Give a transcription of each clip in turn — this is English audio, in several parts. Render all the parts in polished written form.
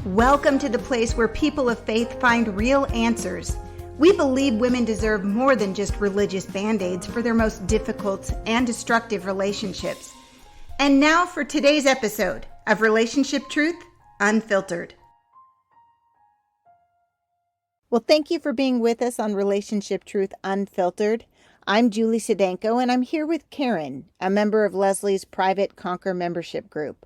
Welcome to the place where people of faith find real answers. We believe women deserve more than just religious band-aids for their most difficult and destructive relationships. And now for today's episode of Relationship Truth Unfiltered. Well, thank you for being with us on Relationship Truth Unfiltered. I'm Julie Sedenko, and I'm here with Karen, a member of Leslie's private Conquer membership group.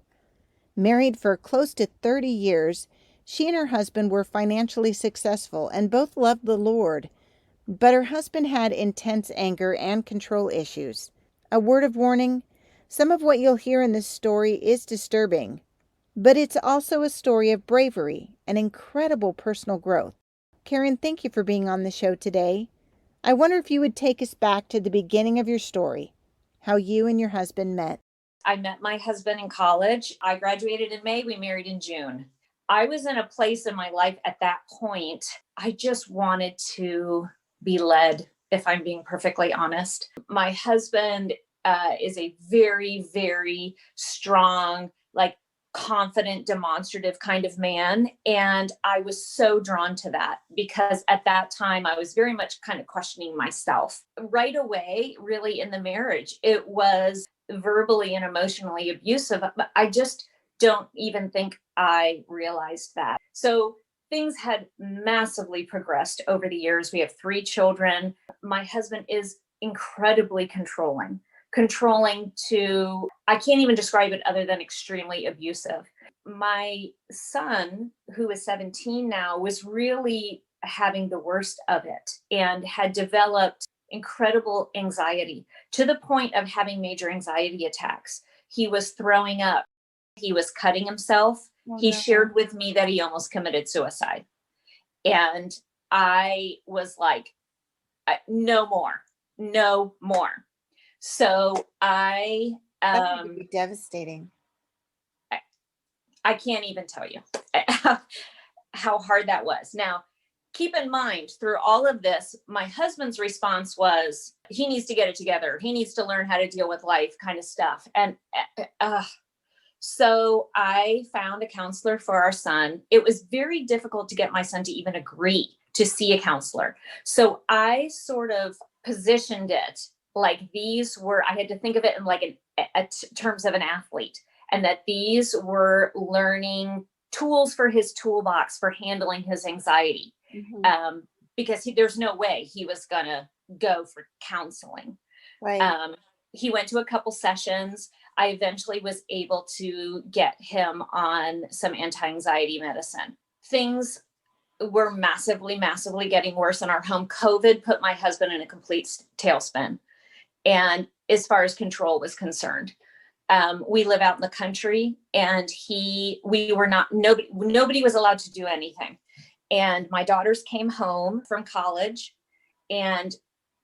Married for close to 30 years, she and her husband were financially successful and both loved the Lord. But her husband had intense anger and control issues. A word of warning, some of what you'll hear in this story is disturbing, but it's also a story of bravery and incredible personal growth. Karen, thank you for being on the show today. I wonder if you would take us back to the beginning of your story, how you and your husband met. I met my husband in college. I graduated in May. We married in June. I was in a place in my life at that point. I just wanted to be led, if I'm being perfectly honest. My husband is a very, very strong, confident, demonstrative kind of man. And I was so drawn to that because at that time I was very much kind of questioning myself. Right away, really in the marriage, it was verbally and emotionally abusive. But I just don't even think I realized that. So things had massively progressed over the years. We have 3 children. My husband is incredibly controlling to, I can't even describe it other than extremely abusive. My son, who is 17 now, was really having the worst of it and had developed incredible anxiety to the point of having major anxiety attacks. He was throwing up. He was cutting himself. He shared with me that he almost committed suicide. And I was like, no more. So That would be devastating. I can't even tell you how hard that was. Now, keep in mind, through all of this, my husband's response was, he needs to get it together. He needs to learn how to deal with life kind of stuff. And so I found a counselor for our son. It was very difficult to get my son to even agree to see a counselor. So I sort of positioned it like these were, I had to think of it in terms of an athlete, and that these were learning tools for his toolbox for handling his anxiety. Mm-hmm. Because there's no way he was going to go for counseling. Right. He went to a couple sessions. I eventually was able to get him on some anti-anxiety medicine. Things were massively getting worse in our home. COVID put my husband in a complete tailspin. And as far as control was concerned, we live out in the country, and nobody was allowed to do anything. And my daughters came home from college and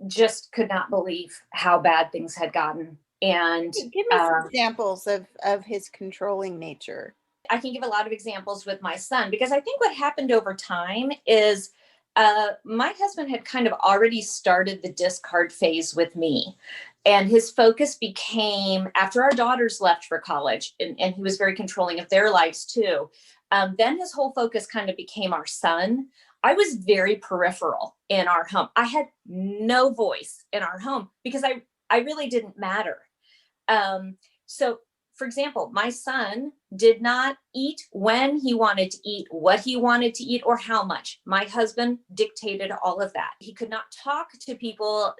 just could not believe how bad things had gotten. And give me some examples of his controlling nature. I can give a lot of examples with my son, because I think what happened over time is my husband had kind of already started the discard phase with me. And his focus became, after our daughters left for college, and he was very controlling of their lives too, then his whole focus kind of became our son. I was very peripheral in our home. I had no voice in our home because I really didn't matter. So, for example, my son did not eat when he wanted to eat, what he wanted to eat, or how much. My husband dictated all of that. He could not talk to people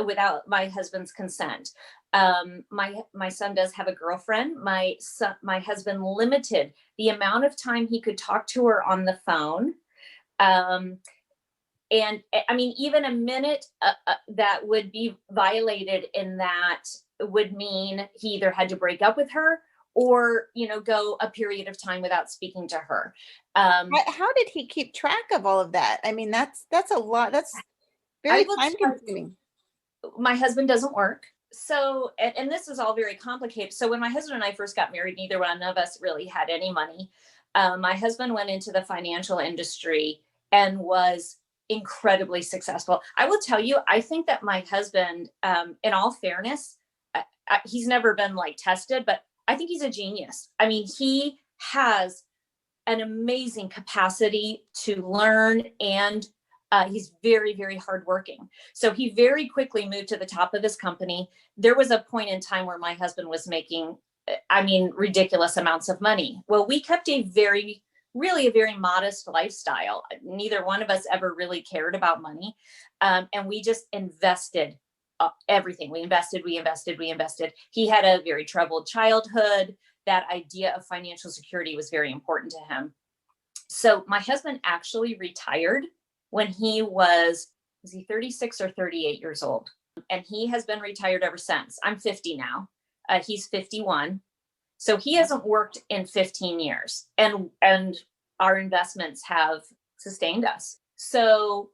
without my husband's consent. My son does have a girlfriend. My husband limited the amount of time he could talk to her on the phone. And I mean, even a minute that would be violated in that would mean he either had to break up with her or, go a period of time without speaking to her. How did he keep track of all of that? I mean, that's a lot. That's very time consuming. My husband doesn't work. So, and this is all very complicated. So when my husband and I first got married, neither one of us really had any money. My husband went into the financial industry and was incredibly successful. I will tell you, I think that my husband, in all fairness, he's never been tested, but I think he's a genius. I mean, he has an amazing capacity to learn, and he's very, very hardworking. So he very quickly moved to the top of his company. There was a point in time where my husband was making, ridiculous amounts of money. Well, we kept a very modest lifestyle. Neither one of us ever really cared about money. And we just invested everything. We invested. He had a very troubled childhood. That idea of financial security was very important to him. So my husband actually retired when he was he 36 or 38 years old? And he has been retired ever since. I'm 50 now. He's 51. So he hasn't worked in 15 years, and our investments have sustained us. So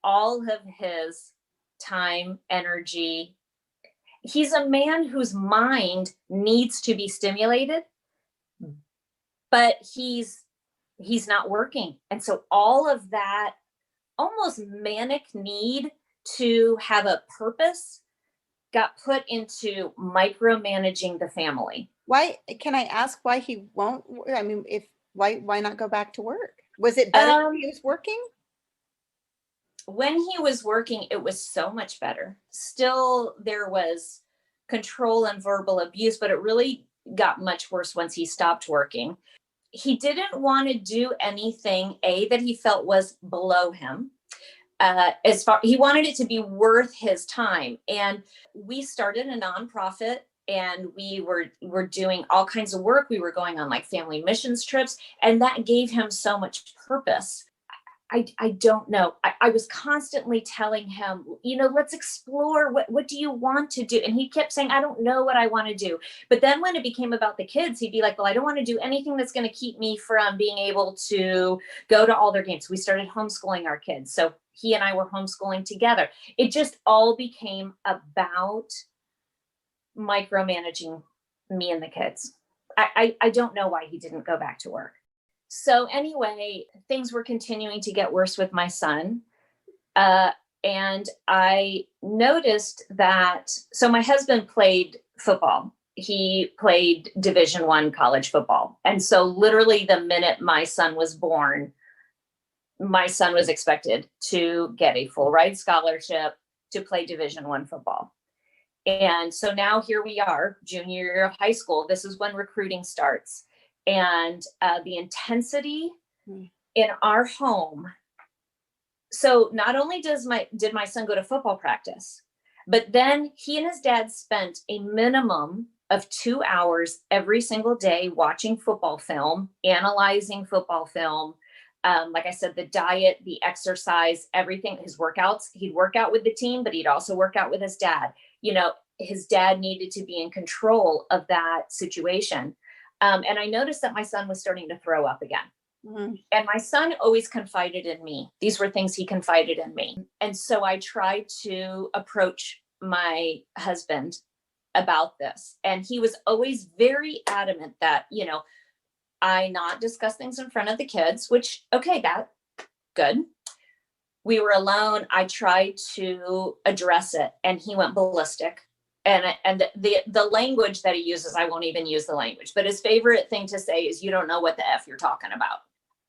all of his time, energy, he's a man whose mind needs to be stimulated, but he's not working. And so all of that almost manic need to have a purpose got put into micromanaging the family. Why, can I ask why he won't? I mean, why not go back to work? Was it better when he was working? When he was working, it was so much better. Still, there was control and verbal abuse, but it really got much worse once he stopped working. He didn't want to do anything, that he felt was below him. He wanted it to be worth his time. And we started a nonprofit, and we were doing all kinds of work. We were going on like family missions trips, and that gave him so much purpose. I don't know. I was constantly telling him, let's explore. What do you want to do? And he kept saying, I don't know what I want to do. But then when it became about the kids, he'd be like, well, I don't want to do anything that's going to keep me from being able to go to all their games. We started homeschooling our kids. So he and I were homeschooling together. It just all became about micromanaging me and the kids. I don't know why he didn't go back to work. So anyway, things were continuing to get worse with my son. And I noticed that, so my husband played football. He played Division I college football. And so literally the minute my son was born, my son was expected to get a full ride scholarship to play Division I football. And so now here we are, junior year of high school. This is when recruiting starts. And the intensity in our home. So not only did my son go to football practice, but then he and his dad spent a minimum of 2 hours every single day watching football film, analyzing football film. Like I said, the diet, the exercise, everything, his workouts. He'd work out with the team, but he'd also work out with his dad. His dad needed to be in control of that situation. And I noticed that my son was starting to throw up again. Mm-hmm. And my son always confided in me. These were things he confided in me. And so I tried to approach my husband about this. And he was always very adamant that, I not discuss things in front of the kids, which, okay, that good. We were alone. I tried to address it, and he went ballistic. And the language that he uses, I won't even use the language, but his favorite thing to say is, you don't know what the F you're talking about,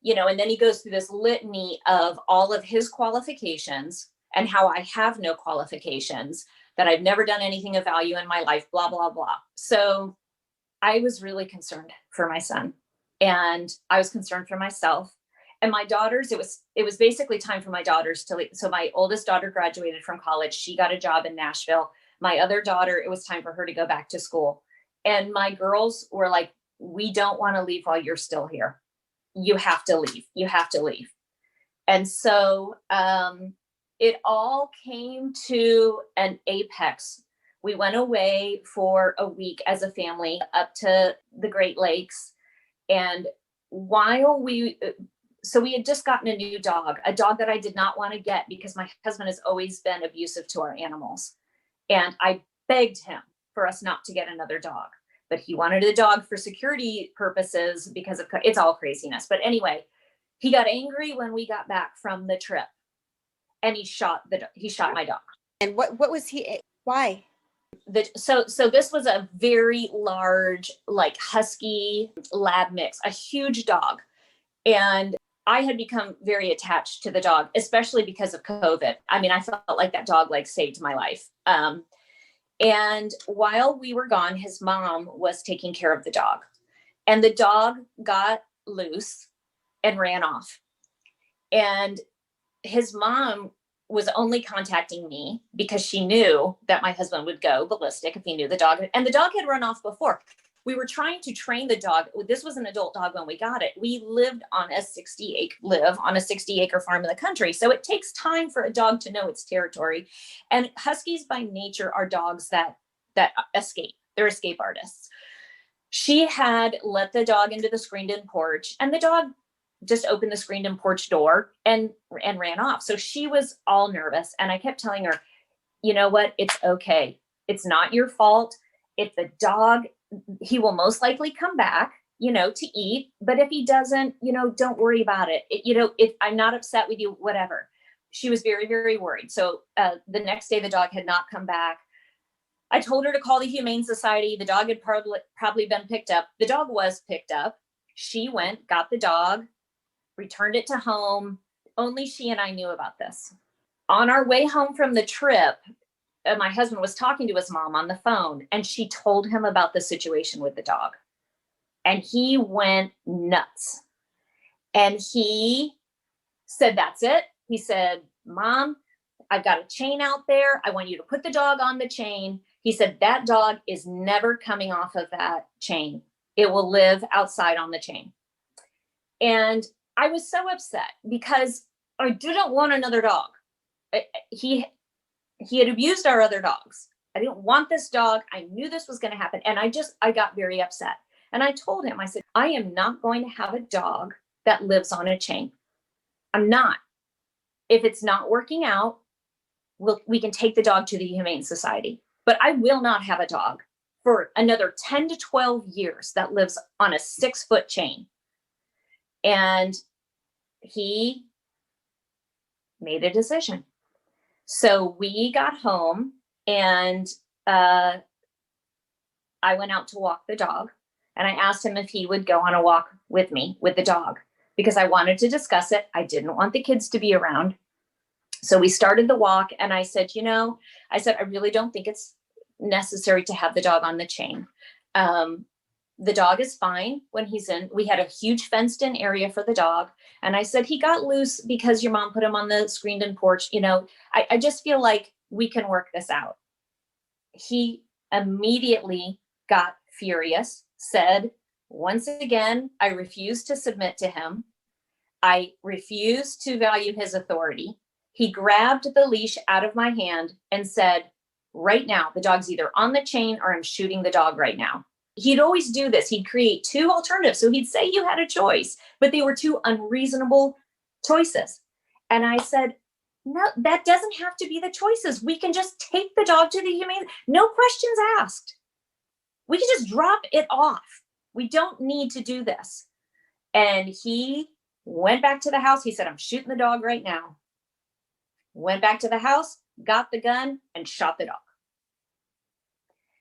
and then he goes through this litany of all of his qualifications and how I have no qualifications, that I've never done anything of value in my life, blah, blah, blah. So I was really concerned for my son, and I was concerned for myself. And my daughters, it was basically time for my daughters to leave. So my oldest daughter graduated from college. She got a job in Nashville. My other daughter, it was time for her to go back to school. And my girls were like, we don't want to leave while you're still here. You have to leave. You have to leave. And so it all came to an apex. We went away for a week as a family up to the Great Lakes. And while we had just gotten a new dog, a dog that I did not want to get because my husband has always been abusive to our animals. And I begged him for us not to get another dog, but he wanted a dog for security purposes because it's all craziness. But anyway, he got angry when we got back from the trip, and he shot my dog. And what was he? Why? So this was a very large, like husky lab mix, a huge dog. And I had become very attached to the dog, especially because of COVID. I mean, I felt like that dog like saved my life. And while we were gone, his mom was taking care of the dog, and the dog got loose and ran off. And his mom was only contacting me because she knew that my husband would go ballistic if he knew the dog. And the dog had run off before. We were trying to train the dog. This was an adult dog when we got it. We live on a 60-acre farm in the country. So it takes time for a dog to know its territory. And huskies by nature are dogs that escape. They're escape artists. She had let the dog into the screened-in porch, and the dog just opened the screened-in porch door and ran off. So she was all nervous. And I kept telling her, you know what? It's okay. It's not your fault. If the dog, he will most likely come back, to eat. But if he doesn't, don't worry about it. If I'm not upset with you, whatever. She was very, very worried. So the next day, the dog had not come back. I told her to call the Humane Society. The dog had probably been picked up. The dog was picked up. She went, got the dog, returned it to home. Only she and I knew about this. On our way home from the trip, my husband was talking to his mom on the phone, and she told him about the situation with the dog. And he went nuts. And he said, that's it. He said, Mom, I've got a chain out there. I want you to put the dog on the chain. He said, that dog is never coming off of that chain. It will live outside on the chain. And I was so upset because I didn't want another dog. He had abused our other dogs. I didn't want this dog. I knew this was going to happen. And I got very upset. And I told him, I said, I am not going to have a dog that lives on a chain. I'm not. If it's not working out, we can take the dog to the Humane Society. But I will not have a dog for another 10 to 12 years that lives on a 6-foot chain. And he made a decision. So we got home, and I went out to walk the dog, and I asked him if he would go on a walk with me with the dog, because I wanted to discuss it. I didn't want the kids to be around. So we started the walk, and I said, I really don't think it's necessary to have the dog on the chain. The dog is fine when he's in. We had a huge fenced in area for the dog. And I said, he got loose because your mom put him on the screened in porch. I just feel like we can work this out. He immediately got furious, said, once again, I refuse to submit to him. I refuse to value his authority. He grabbed the leash out of my hand and said, right now, the dog's either on the chain or I'm shooting the dog right now. He'd always do this. He'd create two alternatives. So he'd say you had a choice, but they were two unreasonable choices. And I said, no, that doesn't have to be the choices. We can just take the dog to the humane, no questions asked. We can just drop it off. We don't need to do this. And he went back to the house. He said, I'm shooting the dog right now. Went back to the house, got the gun, and shot the dog.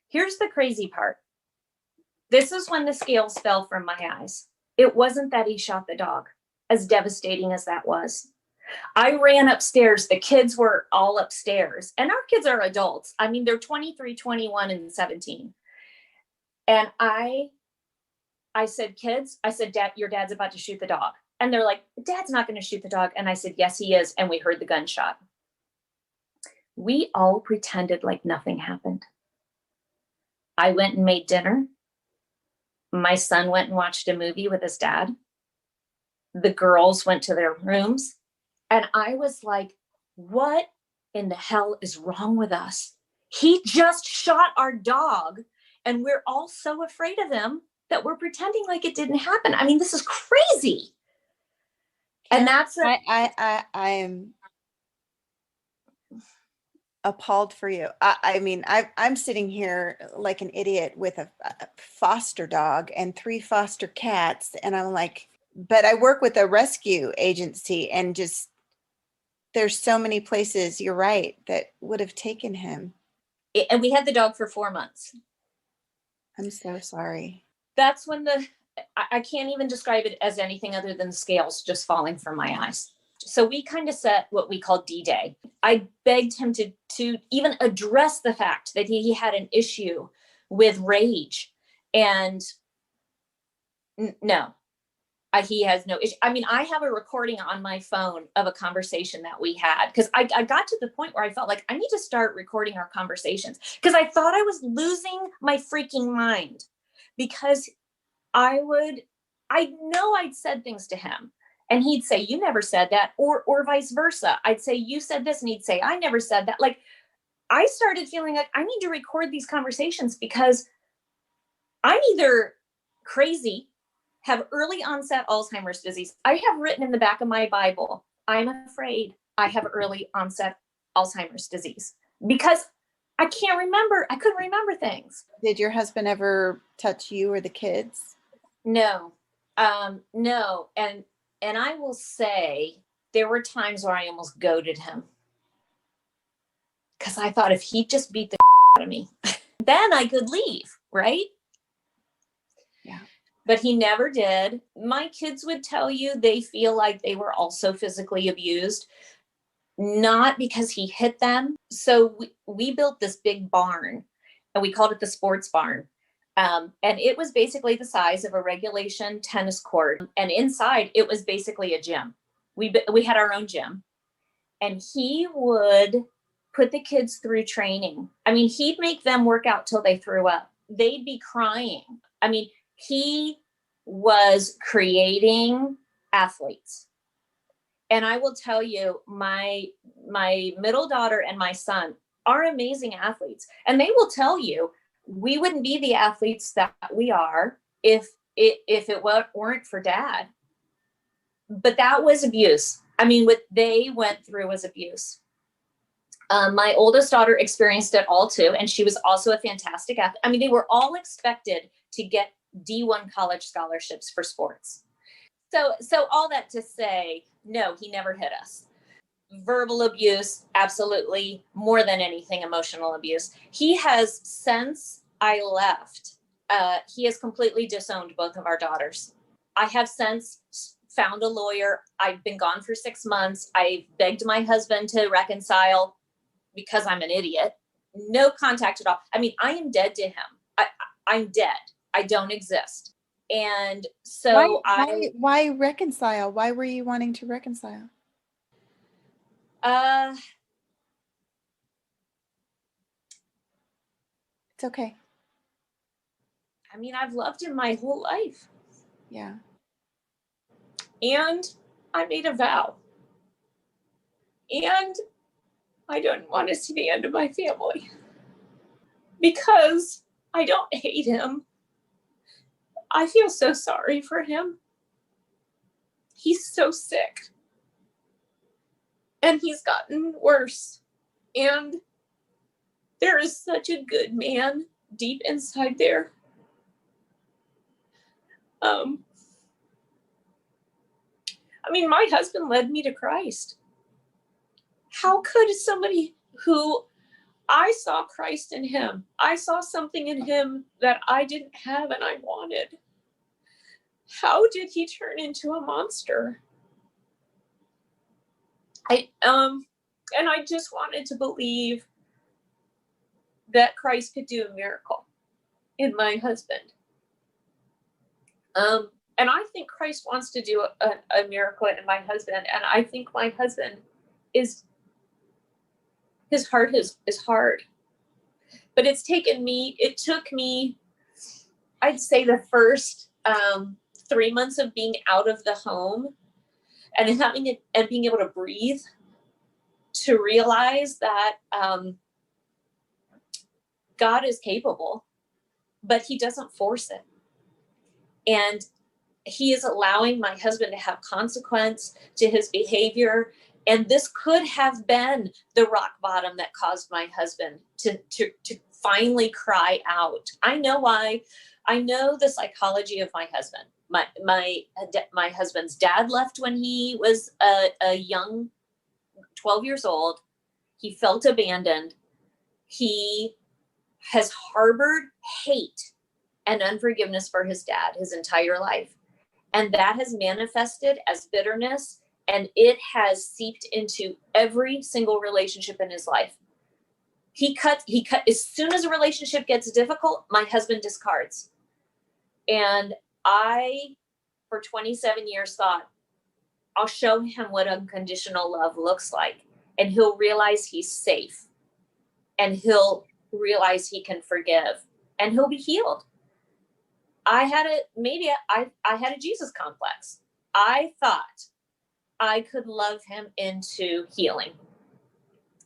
Here's the crazy part. This is when the scales fell from my eyes. It wasn't that he shot the dog, as devastating as that was. I ran upstairs. The kids were all upstairs, and our kids are adults. I mean, they're 23, 21, and 17. And I said, kids, Dad, your dad's about to shoot the dog. And they're like, Dad's not going to shoot the dog. And I said, yes, he is. And we heard the gunshot. We all pretended like nothing happened. I went and made dinner. My son went and watched a movie with his dad. The girls went to their rooms. And I was like, what in the hell is wrong with us? He just shot our dog, and we're all so afraid of him that we're pretending like it didn't happen. I mean, this is crazy. And that's I am appalled for you. I'm sitting here like an idiot with a foster dog and 3 foster cats, and I'm like, but I work with a rescue agency, and just there's so many places, you're right, that would have taken him. And we had the dog for 4 months. I'm so sorry. That's when I can't even describe it as anything other than the scales just falling from my eyes. So we kind of set what we call D-Day. I begged him to even address the fact that he had an issue with rage. And no, he has no issue. I mean, I have a recording on my phone of a conversation that we had, because I got to the point where I felt like I need to start recording our conversations, because I thought I was losing my freaking mind, because I know I'd said things to him and he'd say, you never said that, or vice versa. I'd say, you said this, and he'd say, I never said that. Like, I started feeling like I need to record these conversations, because I'm either crazy, have early onset Alzheimer's disease. I have written in the back of my Bible, I'm afraid I have early onset Alzheimer's disease, because I can't remember. I couldn't remember things. Did your husband ever touch you or the kids? No, no. And I will say there were times where I almost goaded him, because I thought if he just beat the out of me, then I could leave, right? Yeah. But he never did. My kids would tell you they feel like they were also physically abused, not because he hit them. So we built this big barn, and we called it the sports barn. And it was basically the size of a regulation tennis court. And inside, it was basically a gym. We had our own gym. And he would put the kids through training. I mean, he'd make them work out till they threw up. They'd be crying. I mean, he was creating athletes. And I will tell you, my middle daughter and my son are amazing athletes. And they will tell you, we wouldn't be the athletes that we are if it weren't for dad. But that was abuse. I mean, what they went through was abuse. My oldest daughter experienced it all too, and she was also a fantastic athlete. I mean, they were all expected to get D1 college scholarships for sports. So all that to say, no, he never hit us. Verbal abuse, absolutely. More than anything, emotional abuse. He has, since I left, he has completely disowned both of our daughters. I have since found a lawyer. I've been gone for 6 months. I begged my husband to reconcile, because I'm an idiot. No contact at all. I mean, I am dead to him. I'm dead. I don't exist. And so why reconcile? Why were you wanting to reconcile? It's okay. I mean, I've loved him my whole life. Yeah. And I made a vow. And I don't want to see the end of my family, because I don't hate him. I feel so sorry for him. He's so sick. And he's gotten worse. And there is such a good man deep inside there. I mean, my husband led me to Christ. How could somebody who I saw Christ in him, I saw something in him that I didn't have and I wanted, how did he turn into a monster? And I just wanted to believe that Christ could do a miracle in my husband. And I think Christ wants to do a miracle in my husband. And I think my husband his heart is hard. But it took me, I'd say the first 3 months of being out of the home and having it and being able to breathe, to realize that God is capable, but he doesn't force it. And he is allowing my husband to have consequence to his behavior. And this could have been the rock bottom that caused my husband to finally cry out. I know why. I know the psychology of my husband. My husband's dad left when he was a young 12 years old. He felt abandoned. He has harbored hate and unforgiveness for his dad his entire life. And that has manifested as bitterness, and it has seeped into every single relationship in his life. He cut, as soon as a relationship gets difficult, my husband discards. And I, for 27 years, thought, I'll show him what unconditional love looks like. And he'll realize he's safe. And he'll realize he can forgive. And he'll be healed. I had a Jesus complex. I thought I could love him into healing.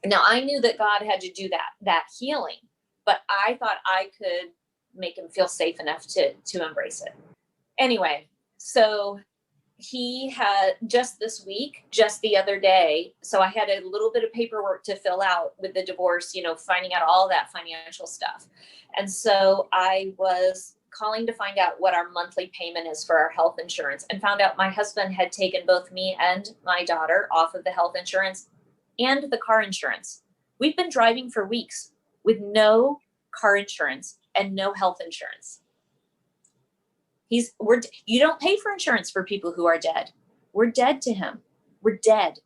Now I knew that God had to do that healing, but I thought I could make him feel safe enough to embrace it. Anyway, so he had just this week, just the other day. So I had a little bit of paperwork to fill out with the divorce, finding out all that financial stuff. And so I was calling to find out what our monthly payment is for our health insurance, and found out my husband had taken both me and my daughter off of the health insurance and the car insurance. We've been driving for weeks with no car insurance and no health insurance. You don't pay for insurance for people who are dead. We're dead to him. We're dead.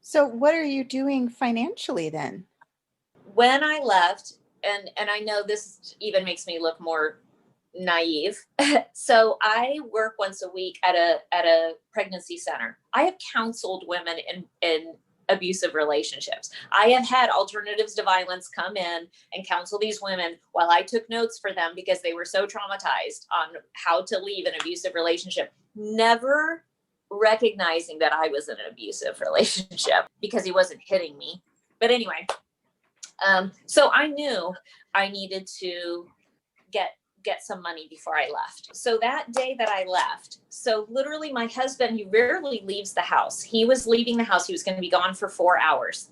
So what are you doing financially then? When I left, and I know this even makes me look more naive. So I work once a week at a pregnancy center. I have counseled women in abusive relationships. I have had alternatives to violence come in and counsel these women while I took notes for them because they were so traumatized on how to leave an abusive relationship, never recognizing that I was in an abusive relationship because he wasn't hitting me. But anyway, so I knew I needed to get some money before I left. So that day that I left, so literally my husband, he rarely leaves the house. He was leaving the house. He was going to be gone for 4 hours.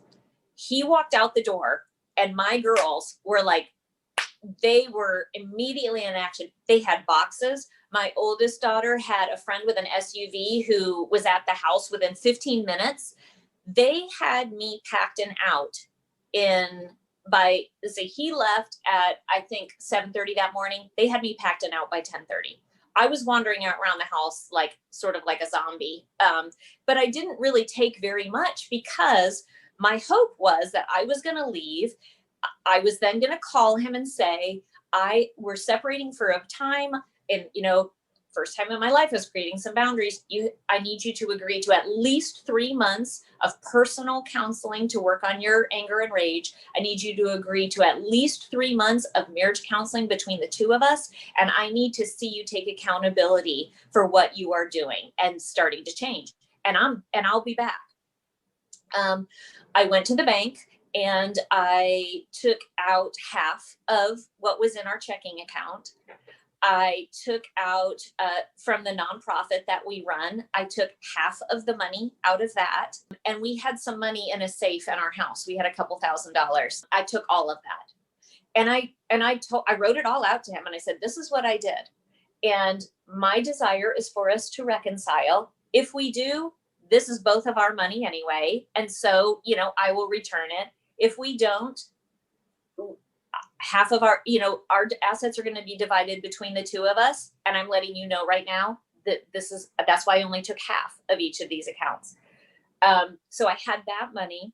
He walked out the door and my girls were like, they were immediately in action. They had boxes. My oldest daughter had a friend with an SUV who was at the house within 15 minutes. They had me packed and out he left at, I think, 7:30 that morning. They had me packed and out by 10:30. I was wandering around the house sort of like a zombie. But I didn't really take very much because my hope was that I was going to leave. I was then going to call him and say, we're separating for a time. And, first time in my life, I was creating some boundaries. I need you to agree to at least 3 months of personal counseling to work on your anger and rage. I need you to agree to at least 3 months of marriage counseling between the two of us. And I need to see you take accountability for what you are doing and starting to change. And I'll be back. I went to the bank and I took out half of what was in our checking account. I took out from the nonprofit that we run, I took half of the money out of that. And we had some money in a safe in our house. We had a couple $1,000s. I took all of that. And I wrote it all out to him. And I said, this is what I did. And my desire is for us to reconcile. If we do, this is both of our money anyway. And so, I will return it. If we don't, half of our assets are going to be divided between the two of us. And I'm letting you know right now that that's why I only took half of each of these accounts. So I had that money.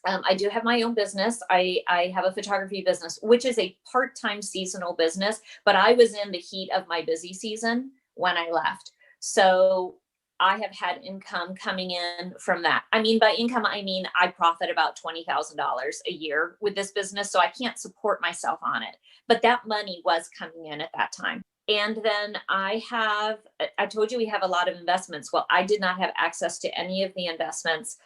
I do have my own business. I have a photography business, which is a part-time seasonal business, but I was in the heat of my busy season when I left. So I have had income coming in from that. I mean, by income, I profit about $20,000 a year with this business. So I can't support myself on it, but that money was coming in at that time. And then I told you we have a lot of investments. Well, I did not have access to any of the investments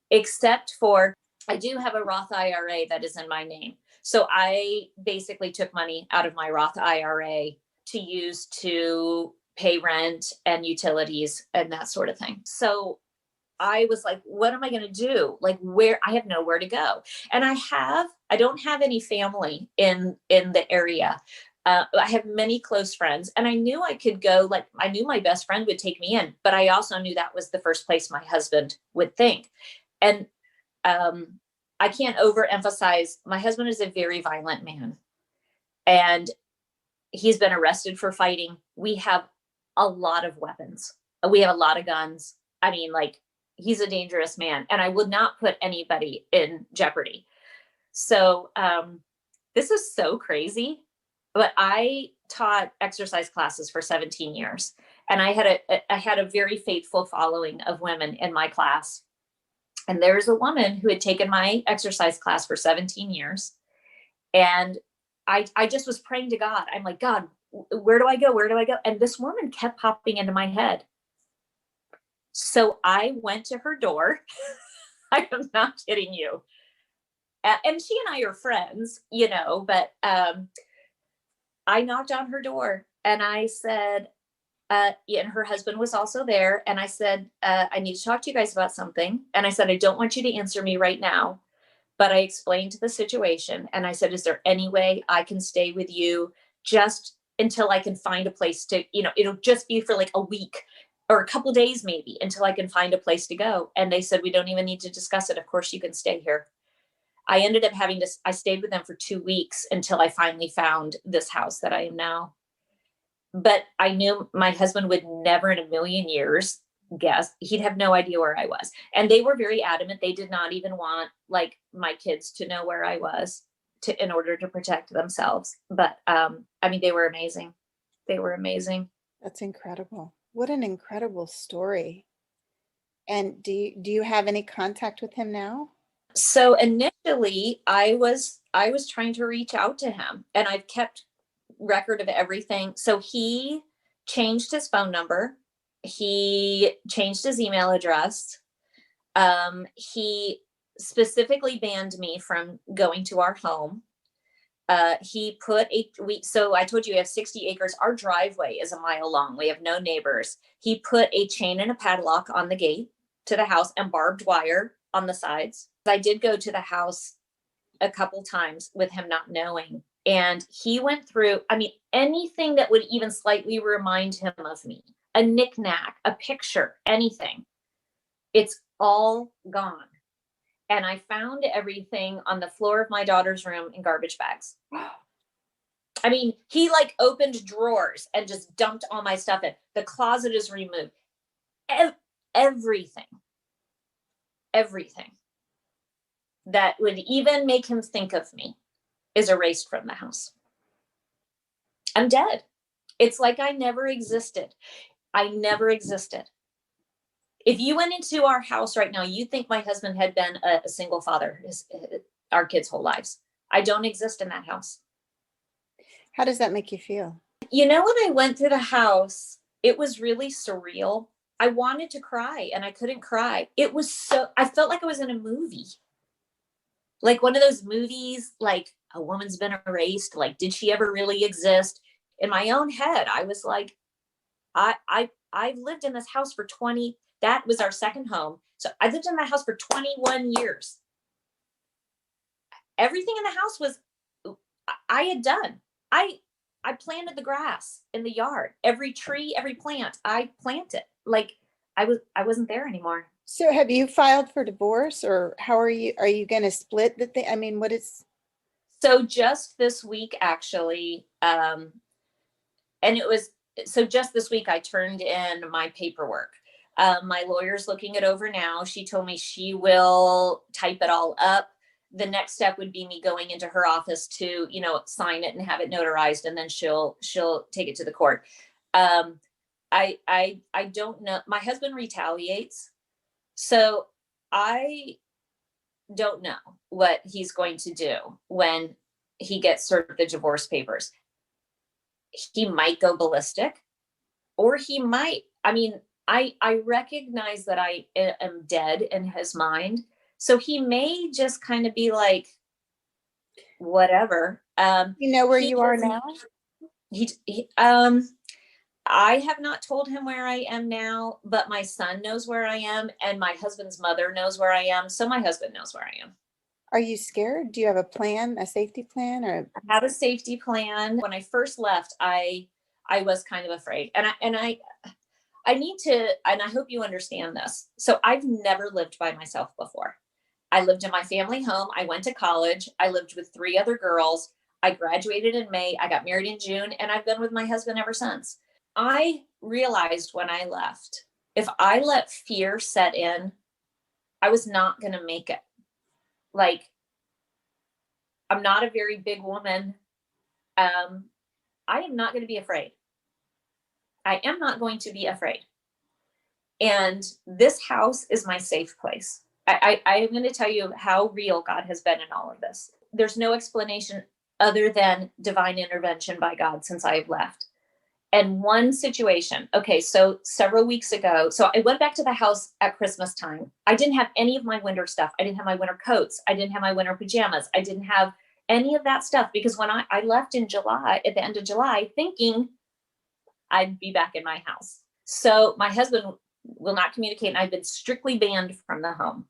except for, I do have a Roth IRA that is in my name. So I basically took money out of my Roth IRA to use to pay rent and utilities and that sort of thing. So I was like, what am I going to do? I have nowhere to go. And I don't have any family in the area. I have many close friends, and I knew I could go, I knew my best friend would take me in, but I also knew that was the first place my husband would think. And I can't overemphasize, my husband is a very violent man. And He's been arrested for fighting. We have a lot of weapons. We have a lot of guns. I mean, like, he's a dangerous man, and I would not put anybody in jeopardy. So this is so crazy. But I taught exercise classes for 17 years, and I had a very faithful following of women in my class. And there's a woman who had taken my exercise class for 17 years. And I just was praying to God. I'm like, God, where do I go? Where do I go? And this woman kept popping into my head. So I went to her door. I am not kidding you. And she and I are friends, but I knocked on her door and I said, and her husband was also there. And I said, I need to talk to you guys about something. And I said, I don't want you to answer me right now. But I explained the situation. And I said, is there any way I can stay with you just until I can find a place to, it'll just be for like a week or a couple days maybe until I can find a place to go. And they said, we don't even need to discuss it. Of course you can stay here. I ended up I stayed with them for 2 weeks until I finally found this house that I am now. But I knew my husband would never in a million years guess. He'd have no idea where I was. And they were very adamant. They did not even want like my kids to know where I was in order to protect themselves. But they were amazing. They were amazing. That's incredible. What an incredible story. And do you have any contact with him now? So initially I was trying to reach out to him, and I've kept record of everything. So he changed his phone number. He changed his email address. He specifically banned me from going to our home. He put so I told you we have 60 acres. Our driveway is a mile long. We have no neighbors. He put a chain and a padlock on the gate to the house and barbed wire on the sides. I did go to the house a couple times with him not knowing. And he went through, anything that would even slightly remind him of me, a knickknack, a picture, anything. It's all gone. And I found everything on the floor of my daughter's room in garbage bags. He like opened drawers and just dumped all my stuff in. The closet is removed. Everything that would even make him think of me is erased from the house. I'm dead. It's like I never existed. I never existed. If you went into our house right now, you think my husband had been a single father our kids' whole lives. I don't exist in that house. How does that make you feel? When I went through the house, it was really surreal. I wanted to cry and I couldn't cry. I felt like I was in a movie. Like one of those movies, like a woman's been erased. Like, did she ever really exist? In my own head, I was like, I've lived in this house for 20. That was our second home. So I lived in that house for 21 years. Everything in the house was, I had done. I planted the grass in the yard. Every tree, every plant, I planted. Like I wasn't there anymore. So have you filed for divorce, or how are you going to split the thing? What is? So just this week, actually, just this week, I turned in my paperwork. My lawyer's looking it over now. She told me she will type it all up. The next step would be me going into her office to, sign it and have it notarized, and then she'll take it to the court. I don't know. My husband retaliates. So I don't know what he's going to do when he gets served the divorce papers. He might go ballistic, or he might, I recognize that I am dead in his mind. So he may just kind of be like, whatever. You know where you are now? I have not told him where I am now, but my son knows where I am, and my husband's mother knows where I am. So my husband knows where I am. Are you scared? Do you have a plan, a safety plan, or? I have a safety plan. When I first left, I was kind of afraid, and I need to, and I hope you understand this. So I've never lived by myself before. I lived in my family home. I went to college. I lived with 3 other girls. I graduated in May. I got married in June, and I've been with my husband ever since. I realized when I left, if I let fear set in, I was not going to make it. Like, I'm not a very big woman. I am not going to be afraid. I am not going to be afraid. And this house is my safe place. I am going to tell you how real God has been in all of this. There's no explanation other than divine intervention by God since I've left. And one situation, okay, so several weeks ago, so I went back to the house at Christmas time. I didn't have any of my winter stuff. I didn't have my winter coats. I didn't have my winter pajamas. I didn't have any of that stuff because when I left in July, at the end of July, thinking I'd be back in my house. So my husband will not communicate, and I've been strictly banned from the home.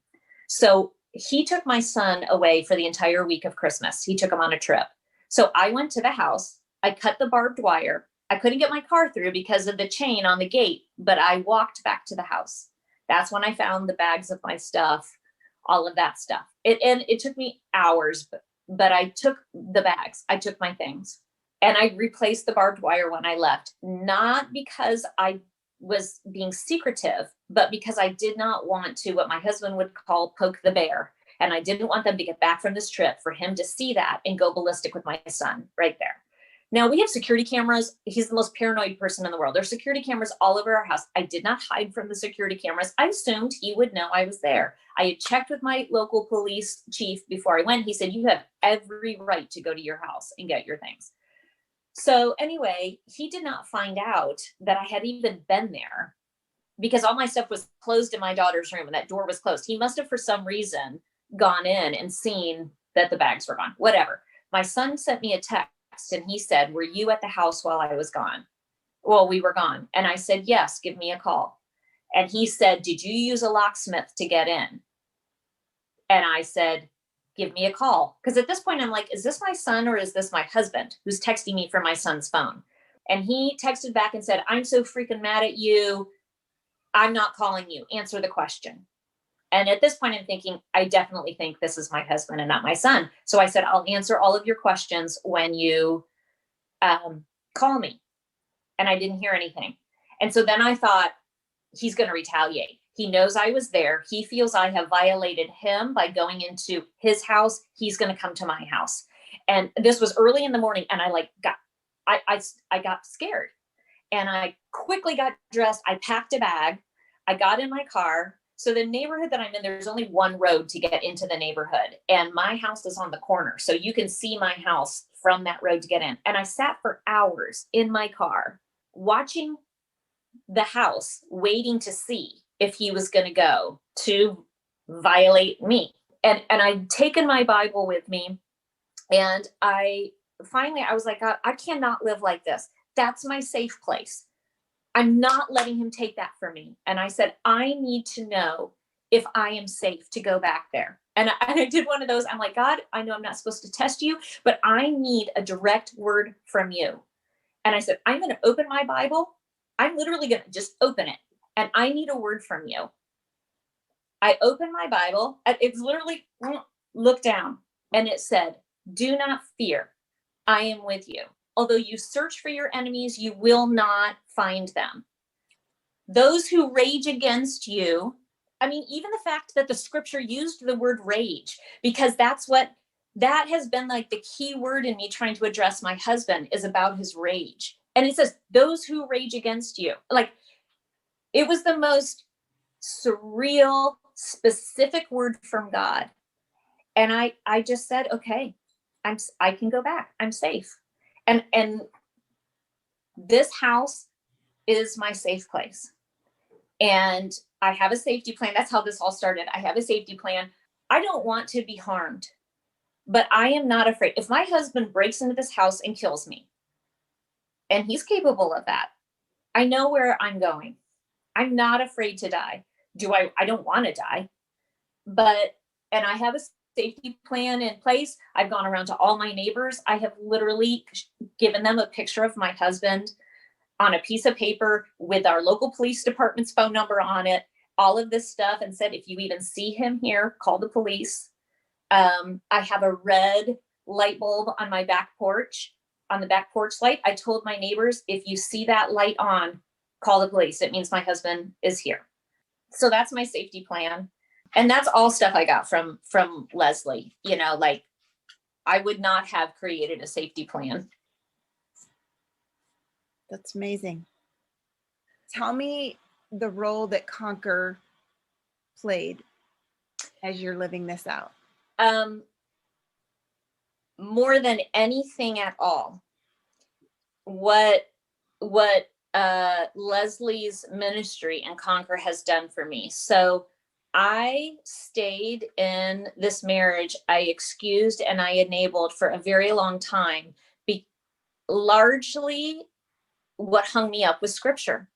So he took my son away for the entire week of Christmas. He took him on a trip. So I went to the house. I cut the barbed wire. I couldn't get my car through because of the chain on the gate, but I walked back to the house. That's when I found the bags of my stuff, all of that stuff. It took me hours, but I took the bags. I took my things. And I replaced the barbed wire when I left, not because I was being secretive, but because I did not want to, what my husband would call, poke the bear. And I didn't want them to get back from this trip for him to see that and go ballistic with my son right there. Now we have security cameras. He's the most paranoid person in the world. There's security cameras all over our house. I did not hide from the security cameras. I assumed he would know I was there. I had checked with my local police chief before I went. He said, you have every right to go to your house and get your things. So anyway, he did not find out that I had even been there because all my stuff was closed in my daughter's room and that door was closed. He must have, for some reason, gone in and seen that the bags were gone, whatever. My son sent me a text and he said, were you at the house while I was gone? Well, we were gone. And I said, yes, give me a call. And he said, did you use a locksmith to get in? And I said, give me a call. Because at this point, I'm like, is this my son or is this my husband who's texting me from my son's phone? And he texted back and said, I'm so freaking mad at you. I'm not calling you. Answer the question. And at this point, I'm thinking, I definitely think this is my husband and not my son. So I said, I'll answer all of your questions when you call me. And I didn't hear anything. And so then I thought, he's going to retaliate. He knows I was there. He feels I have violated him by going into his house. He's going to come to my house. And this was early in the morning. And I got scared and I quickly got dressed. I packed a bag. I got in my car. So the neighborhood that I'm in, there's only one road to get into the neighborhood. And my house is on the corner. So you can see my house from that road to get in. And I sat for hours in my car watching the house, waiting to see if he was going to go to violate me. And I'd taken my Bible with me. And I was like, God, I cannot live like this. That's my safe place. I'm not letting him take that from me. And I said, I need to know if I am safe to go back there. And I did one of those. I'm like, God, I know I'm not supposed to test you, but I need a direct word from you. And I said, I'm going to open my Bible. I'm literally going to just open it. And I need a word from you. I opened my Bible. It's literally, look down. And it said, do not fear. I am with you. Although you search for your enemies, you will not find them. Those who rage against you, I mean, even the fact that the scripture used the word rage, because that has been like the key word in me trying to address my husband is about his rage. And it says, those who rage against you. Like, it was the most surreal, specific word from God. And I just said, okay, I can go back. I'm safe. And this house is my safe place. And I have a safety plan. That's how this all started. I have a safety plan. I don't want to be harmed, but I am not afraid. If my husband breaks into this house and kills me, and he's capable of that, I know where I'm going. I'm not afraid to die. I don't want to die, and I have a safety plan in place. I've gone around to all my neighbors. I have literally given them a picture of my husband on a piece of paper with our local police department's phone number on it, all of this stuff, and said, if you even see him here, call the police. I have a red light bulb on my back porch, on the back porch light. I told my neighbors, if you see that light on, call the police. It means my husband is here. So that's my safety plan. And that's all stuff I got from Leslie. You know, like, I would not have created a safety plan. That's amazing. Tell me the role that Conquer played as you're living this out. More than anything at all, what Leslie's ministry and Conquer has done for me. So I stayed in this marriage. I excused and I enabled for a very long time. Largely what hung me up was scripture.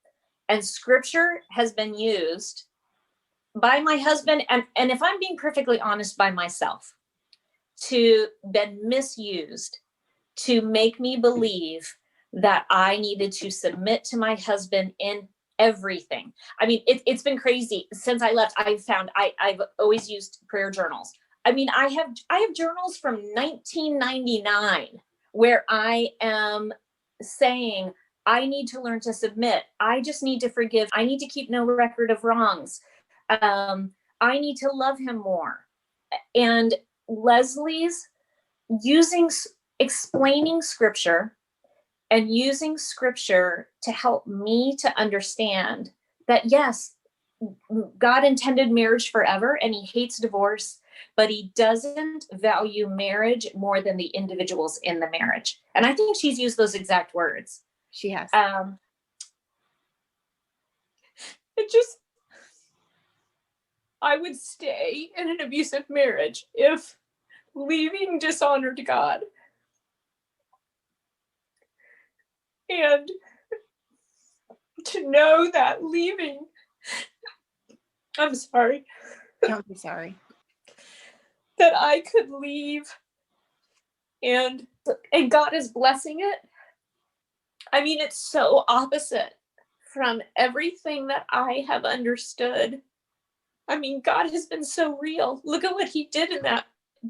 And scripture has been used by my husband, and if I'm being perfectly honest, by myself, to been misused to make me believe that I needed to submit to my husband in everything. I mean, it's been crazy. Since I left, I've always used prayer journals. I mean, I have journals from 1999 where I am saying, I need to learn to submit. I just need to forgive. I need to keep no record of wrongs. I need to love him more. And Leslie's explaining scripture and using scripture to help me to understand that, yes, God intended marriage forever and he hates divorce, but he doesn't value marriage more than the individuals in the marriage. And I think she's used those exact words. She has. I would stay in an abusive marriage if leaving dishonored God. And to know that leaving, I'm sorry. Don't be sorry. That I could leave and God is blessing it. I mean, it's so opposite from everything that I have understood. I mean, God has been so real. Look at what he did in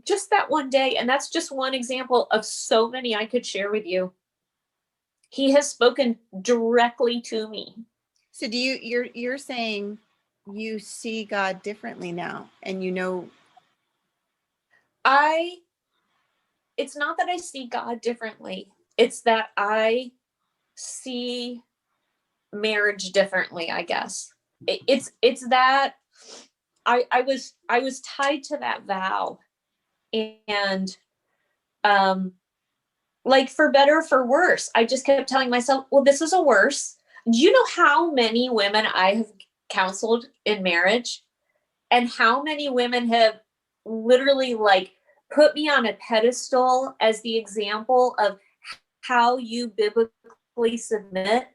just that one day. And that's just one example of so many I could share with you. He has spoken directly to me. So you're saying you see God differently now, and you know. It's not that I see God differently. It's that I see marriage differently, I guess. It's that I was tied to that vow, and like, for better or for worse, I just kept telling myself, well, this is a worse. Do you know how many women I have counseled in marriage, and how many women have literally like put me on a pedestal as the example of how you biblically submit?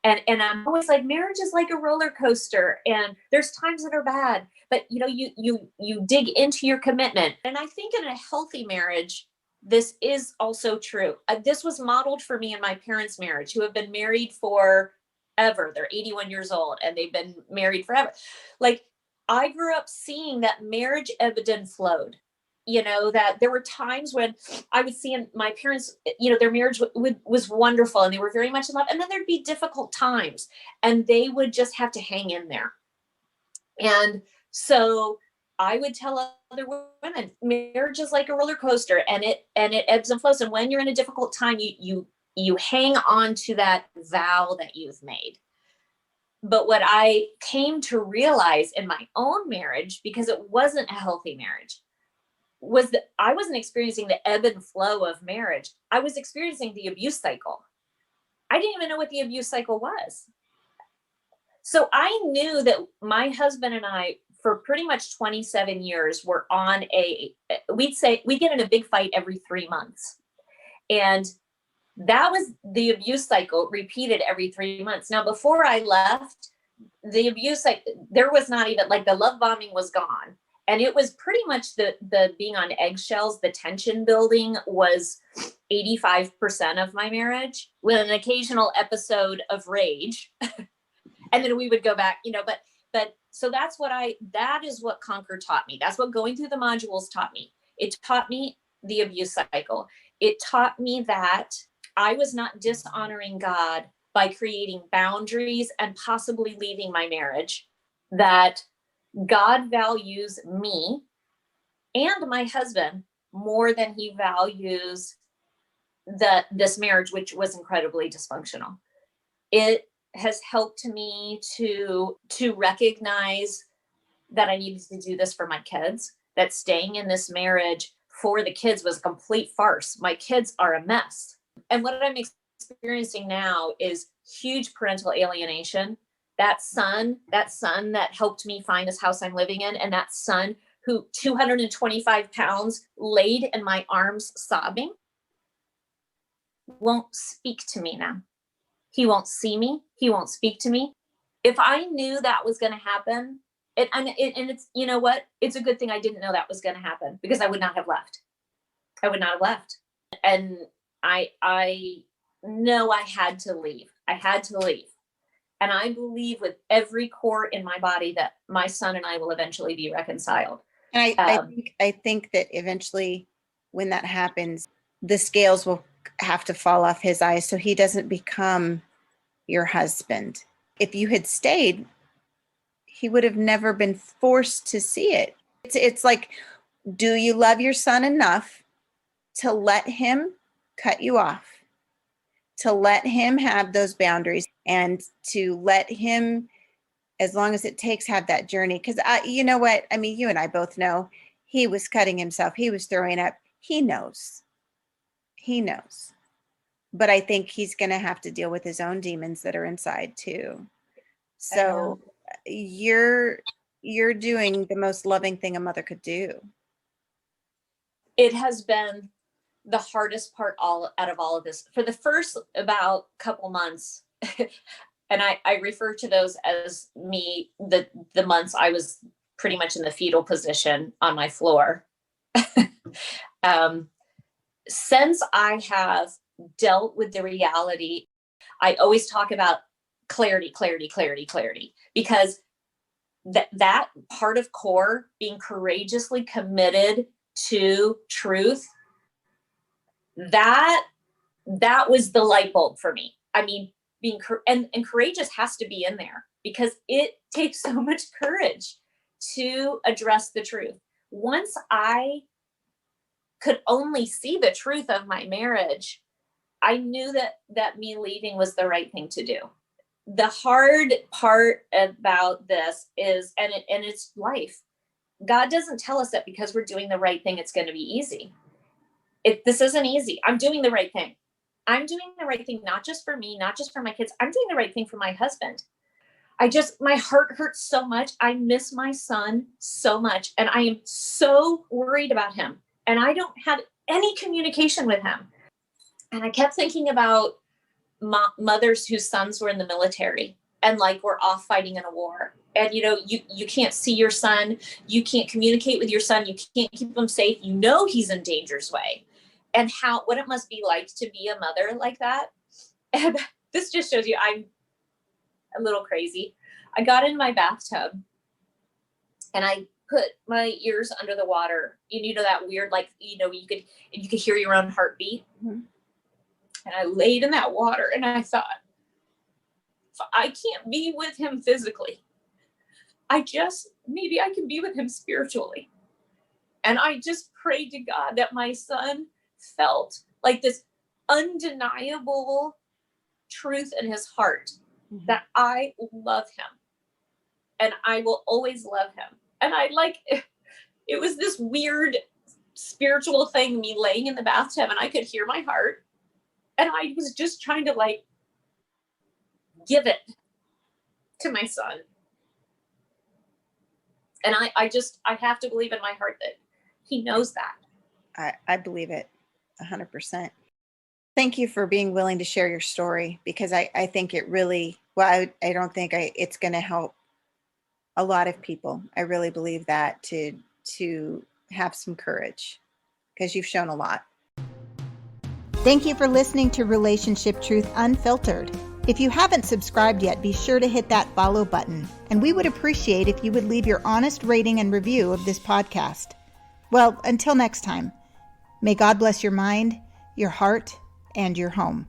And I'm always like, marriage is like a roller coaster, and there's times that are bad, but you know, you dig into your commitment. And I think in a healthy marriage, this is also true. This was modeled for me in my parents' marriage, who have been married for ever. They're 81 years old and they've been married forever. Like, I grew up seeing that marriage ebbed and flowed. You know, that there were times when I would see in my parents, you know, their marriage was wonderful and they were very much in love. And then there'd be difficult times and they would just have to hang in there. And so I would tell other women, marriage is like a roller coaster, and it ebbs and flows. And when you're in a difficult time, you hang on to that vow that you've made. But what I came to realize in my own marriage, because it wasn't a healthy marriage, was that I wasn't experiencing the ebb and flow of marriage. I was experiencing the abuse cycle. I didn't even know what the abuse cycle was. So I knew that my husband and I, for pretty much 27 years, were on we'd get in a big fight every 3 months. And that was the abuse cycle, repeated every 3 months. Now, before I left, the abuse, like, there was not even, like, the love bombing was gone. And it was pretty much the being on eggshells, the tension building was 85% of my marriage, with an occasional episode of rage. And then we would go back, you know, but so that is what Conquer taught me. That's what going through the modules taught me. It taught me the abuse cycle. It taught me that I was not dishonoring God by creating boundaries and possibly leaving my marriage, that God values me and my husband more than he values this marriage, which was incredibly dysfunctional. It has helped me to recognize that I needed to do this for my kids, that staying in this marriage for the kids was a complete farce. My kids are a mess. And what I'm experiencing now is huge parental alienation. That son that helped me find this house I'm living in, and that son who 225 pounds laid in my arms sobbing, won't speak to me now. He won't see me. He won't speak to me. If I knew that was going to happen, and it's, you know what? It's a good thing I didn't know that was going to happen, because I would not have left. I would not have left. And I know I had to leave. I had to leave. And I believe with every core in my body that my son and I will eventually be reconciled. And I think that eventually when that happens, the scales will have to fall off his eyes so he doesn't become your husband. If you had stayed, he would have never been forced to see it. It's like, do you love your son enough to let him cut you off, to let him have those boundaries, and to let him, as long as it takes, have that journey? Because you know what? I mean, you and I both know he was cutting himself. He was throwing up. He knows. He knows. But I think he's going to have to deal with his own demons that are inside too. So you're doing the most loving thing a mother could do. It has been the hardest part out of all of this for the first about couple months. And I refer to those as the months I was pretty much in the fetal position on my floor. Since I have dealt with the reality, I always talk about clarity, because that part of core, being courageously committed to truth, that was the light bulb for me. I mean, being and courageous has to be in there, because it takes so much courage to address the truth. Once I could only see the truth of my marriage, I knew that me leaving was the right thing to do. The hard part about this is, and it's life. God doesn't tell us that because we're doing the right thing, it's going to be easy. This isn't easy. I'm doing the right thing. I'm doing the right thing, not just for me, not just for my kids. I'm doing the right thing for my husband. My heart hurts so much. I miss my son so much. And I am so worried about him. And I don't have any communication with him. And I kept thinking about mothers whose sons were in the military and were off fighting in a war. And, you can't see your son. You can't communicate with your son. You can't keep him safe. You know he's in danger's way. And what it must be like to be a mother like that. And this just shows you I'm a little crazy. I got in my bathtub and I put my ears under the water. You know that weird, you could hear your own heartbeat. Mm-hmm. And I laid in that water and I thought, if I can't be with him physically, maybe I can be with him spiritually. And I just prayed to God that my son felt like this undeniable truth in his heart, mm-hmm. that I love him and I will always love him. And it was this weird spiritual thing, me laying in the bathtub, and I could hear my heart. And I was just trying to give it to my son. And I have to believe in my heart that he knows that. I believe it 100%. Thank you for being willing to share your story, because I think it really, I don't think it's going to help a lot of people. I really believe that to have some courage, because you've shown a lot. Thank you for listening to Relationship Truth Unfiltered. If you haven't subscribed yet, be sure to hit that follow button, and we would appreciate if you would leave your honest rating and review of this podcast. Well, until next time, May God bless your mind, your heart, and your home.